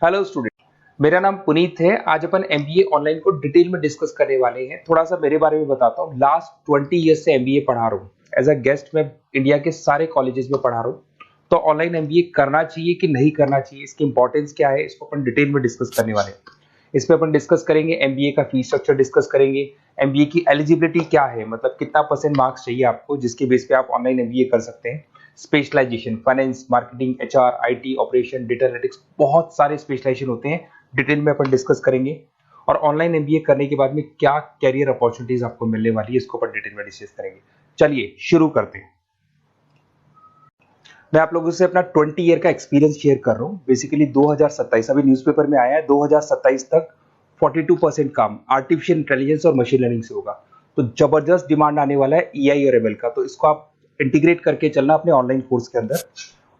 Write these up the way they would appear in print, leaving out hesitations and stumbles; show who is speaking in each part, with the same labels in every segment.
Speaker 1: Hello student, मेरा नाम पुनीत है। आज अपन एमबीए ऑनलाइन को डिटेल में डिस्कस करने वाले हैं। थोड़ा सा मेरे बारे में बताता हूँ। लास्ट 20 ईयर्स से एमबीए पढ़ा रहा हूँ। एज अ गेस्ट मैं इंडिया के सारे कॉलेजेस में पढ़ा रहा हूँ। तो ऑनलाइन एमबीए करना चाहिए कि नहीं करना चाहिए, इसकी इंपॉर्टेंस क्या है, इसको अपन डिटेल में डिस्कस करने वाले हैं। इस पे अपन डिस्कस करेंगे एमबीए का फीस स्ट्रक्चर डिस्कस करेंगे, एमबीए की एलिजिबिलिटी क्या है, मतलब कितना परसेंट मार्क्स चाहिए आपको जिसके बेस पे आप ऑनलाइन एमबीए कर सकते हैं। Specialisation, finance, marketing, HR, IT, operation, data analytics, बहुत सारे स्पेशलाइजेशन होते हैं। डिटेल में अपन डिस्कस करेंगे। और ऑनलाइन एमबीए करने के बाद में क्या कैरियर अपॉर्चुनिटीज आपको मिलने वाली है, इसको अपन डिटेल में डिस्कस करेंगे। चलिए शुरू करते हैं। मैं आप लोगों से अपना 20 ईयर का एक्सपीरियंस शेयर कर रहा हूँ। बेसिकली 2027 अभी न्यूज़पेपर में आया है, 2027 तक 42% काम आर्टिफिशियल इंटेलिजेंस और मशीन लर्निंग से होगा। तो जबरदस्त डिमांड आने वाला है ईआई और एमएल का, तो इसको आप इंटीग्रेट करके चलना अपने ऑनलाइन कोर्स के अंदर।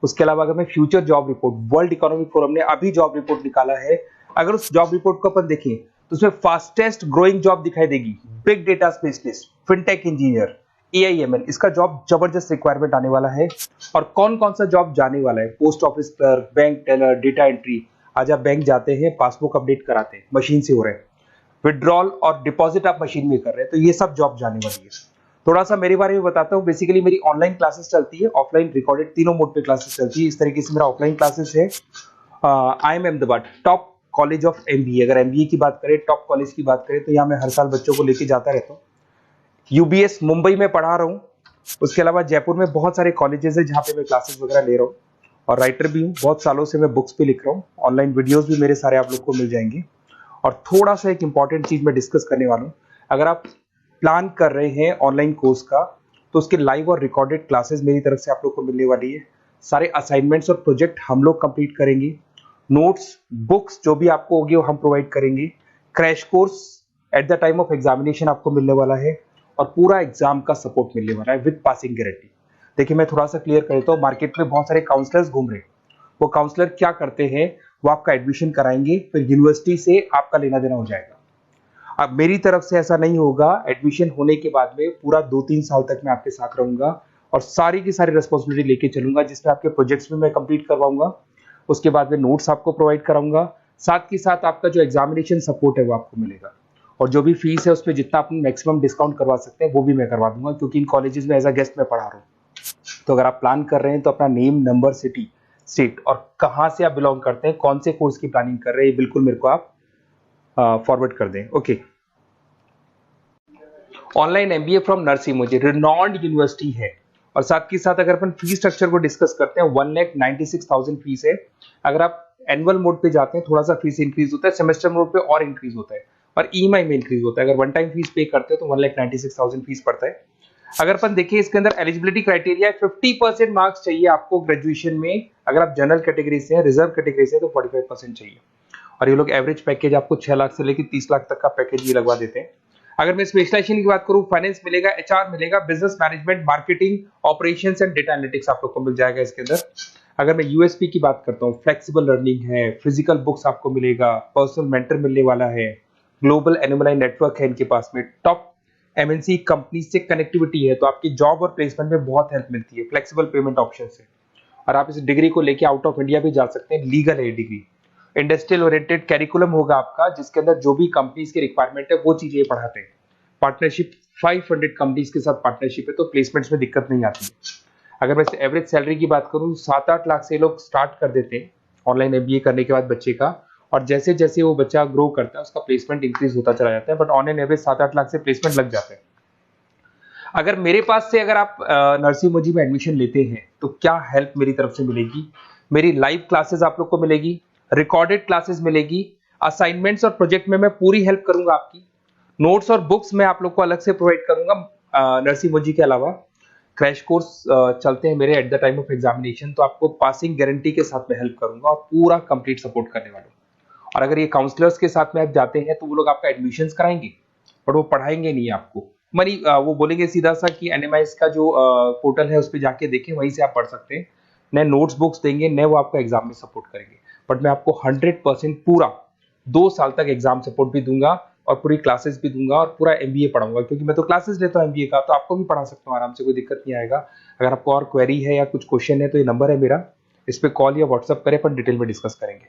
Speaker 1: उसके अलावा अगर मैं future job report, world economic forum ने अभी जॉब रिपोर्ट निकाला है, अगर उस जॉब रिपोर्ट को अपन देखें तो उसमें फास्टेस्ट ग्रोइंग जॉब दिखाई देगी big data specialist, fintech engineer, AIML. इसका जॉब जबरदस्त रिक्वायरमेंट आने वाला है। और कौन कौन सा जॉब जाने वाला है? Post office clerk, bank teller, data entry. आज आप बैंक जाते हैं, पासबुक अपडेट कराते हैं, मशीन से हो रहे हैं। विड्रॉल और डिपॉजिट आप मशीन में कर रहे हैं, तो ये सब जॉब जाने वाली है। थोड़ा सा मेरे बारे में बताता हूँ। बेसिकली मेरी ऑनलाइन क्लासेस चलती है, ऑफलाइन रिकॉर्डेड, तीनों मोड पे क्लासेस चलती है। इस तरीके से मेरा ऑफलाइन क्लासेस है। IIM Ahmedabad top college of MBA. अगर एमबीए की बात करें, टॉप कॉलेज की बात करें, तो यहाँ मैं हर साल बच्चों को लेके जाता रहता हूँ। यूबीएस मुंबई में पढ़ा रहा हूँ। उसके अलावा जयपुर में बहुत सारे कॉलेजेस है जहाँ पे मैं क्लासेस वगैरह ले रहा हूँ। और राइटर भी हूँ, बहुत सालों से मैं बुक्स पे लिख रहा हूँ। ऑनलाइन वीडियोस भी मेरे सारे आप लोग को मिल जाएंगे। और थोड़ा सा एक इंपॉर्टेंट चीज मैं डिस्कस करने वाला हूँ। अगर आप प्लान कर रहे हैं ऑनलाइन कोर्स का, तो उसके लाइव और रिकॉर्डेड क्लासेस मेरी तरफ से आप लोग को मिलने वाली है। सारे असाइनमेंट्स और प्रोजेक्ट हम लोग कंप्लीट करेंगे। नोट्स, बुक्स जो भी आपको होगी वो हम प्रोवाइड करेंगे। Crash course at the time of examination आपको मिलने वाला है। और पूरा एग्जाम का सपोर्ट मिलने वाला है विद पासिंग गारंटी। देखिए मैं थोड़ा सा क्लियर कर देता हूँ। मार्केट में बहुत सारे काउंसलर्स घूम रहे हैं। वो काउंसलर क्या करते हैं, वो आपका एडमिशन कराएंगे, फिर यूनिवर्सिटी से आपका लेना देना हो जाएगा। अब मेरी तरफ से ऐसा नहीं होगा। एडमिशन होने के बाद में पूरा 2-3 साल तक मैं आपके साथ रहूंगा और सारी की सारी रिस्पॉन्सिबिलिटी लेके चलूंगा, जिसमें आपके प्रोजेक्ट्स भी मैं कंप्लीट करवाऊंगा। उसके बाद में नोट्स आपको प्रोवाइड कराऊंगा। साथ ही साथ आपका जो एग्जामिनेशन सपोर्ट है वो आपको मिलेगा। और जो भी फीस है उस पर जितना आप मैक्सिमम डिस्काउंट करवा सकते हैं वो भी मैं करवा दूंगा, क्योंकि इन कॉलेजेस में एज अ गेस्ट मैं पढ़ा रहा हूँ। तो अगर आप प्लान कर रहे हैं तो अपना नेम, नंबर, सिटी, स्टेट और कहाँ से आप बिलोंग करते हैं, कौन से कोर्स की प्लानिंग कर रहे हैं, ये बिल्कुल मेरे को आप फॉरवर्ड कर दें। ओके। ऑनलाइन एमबीए फ्रॉम नरसिंह मुझे रिनॉन्ड यूनिवर्सिटी है। और साथ ही साथ अगर अपन फीस स्ट्रक्चर को डिस्कस करते हैं, 1,96,000 फीस है। अगर आप एनुअल मोड पे जाते हैं थोड़ा सा फीस इंक्रीज होता है, सेमेस्टर मोड पे और इंक्रीज होता है, और ईएमआई में इंक्रीज होता है। अगर वन टाइम फीस पे करते हैं तो 1,96,000 फीस पड़ता है। अगर अपन देखिए इसके अंदर एलिजिबिलिटी क्राइटेरिया है, 50% मार्क्स चाहिए आपको ग्रेजुएशन में। अगर आप जनरल कैटेगरी से हैं, रिजर्व कैटेगरी से, तो 45% चाहिए। और ये लोग एवरेज पैकेज आपको 6 लाख से लेकर 30 लाख तक का पैकेज ये लगवा देते हैं। अगर मैं स्पेशलाइजेशन की बात करूं, फाइनेंस मिलेगा, एचआर मिलेगा, business management, marketing, operations and data analytics आप लोग को मिल जाएगा इसके अंदर। अगर मैं यूएसपी की बात करता हूं, फ्लेक्सिबल लर्निंग है, फिजिकल बुक्स आपको मिलेगा, पर्सनल मेंटर मिलने वाला है, ग्लोबल एनुमलाई नेटवर्क है इनके पास में, टॉप एमएनसी कंपनी से कनेक्टिविटी है, तो आपकी जॉब और प्लेसमेंट में बहुत हेल्प मिलती है, फ्लेक्सिबल पेमेंट ऑप्शन से। और आप इस डिग्री को लेके आउट ऑफ इंडिया भी जा सकते हैं, लीगल है डिग्री। इंडस्ट्रियल ओरिएंटेड कैरिकुलम होगा आपका, जिसके अंदर जो भी कंपनीज की रिक्वायरमेंट है वो चीजें पढ़ाते हैं। पार्टनरशिप 500 कंपनीज के साथ पार्टनरशिप है, तो प्लेसमेंट्स में दिक्कत नहीं आती है। अगर मैं एवरेज सैलरी की बात करूं, 7-8 लाख से लोग स्टार्ट कर देते हैं ऑनलाइन एमबीए करने के बाद बच्चे का। और जैसे जैसे वो बच्चा ग्रो करता है उसका प्लेसमेंट इंक्रीज होता चला जाता है, but on an average 7-8 lakh से प्लेसमेंट लग जाते हैं। अगर मेरे पास से अगर आप नरसिंह मुझी में एडमिशन लेते हैं तो क्या हेल्प मेरी तरफ से मिलेगी? मेरी लाइव क्लासेस आप लोग को मिलेगी, रिकॉर्डेड क्लासेस मिलेगी, असाइनमेंट्स और प्रोजेक्ट में मैं पूरी हेल्प करूंगा आपकी। नोट्स और बुक्स मैं आप लोग को अलग से प्रोवाइड करूंगा नरसिंह मुझी के अलावा। क्रैश कोर्स चलते हैं मेरे at the time of examination, तो आपको पासिंग गारंटी के साथ में हेल्प करूंगा और पूरा कंप्लीट सपोर्ट करने वाला हूँ। और अगर ये काउंसलर्स के साथ में आप जाते हैं तो वो लोग आपका एडमिशंस कराएंगे, बट वो पढ़ाएंगे नहीं आपको। मनी वो बोलेंगे सीधा सा कि एनएमआईएस का जो पोर्टल है उस पर जाके देखें, वहीं से आप पढ़ सकते हैं। नए नोट्स बुक्स देंगे, नए वो आपको एग्जाम में सपोर्ट करेंगे। बट मैं आपको 100% पूरा 2 साल तक एग्जाम सपोर्ट भी दूंगा और पूरी क्लासेस भी दूंगा और पूरा एमबीए पढ़ाऊंगा, क्योंकि मैं तो क्लासेस लेता हूँ एमबीए का, तो आपको भी पढ़ा सकता हूँ आराम से, कोई दिक्कत नहीं आएगा। अगर आपको और क्वेरी है या कुछ क्वेश्चन है तो ये नंबर है मेरा, इस पे कॉल या व्हाट्सएप करें, पर डिटेल में डिस्कस करेंगे।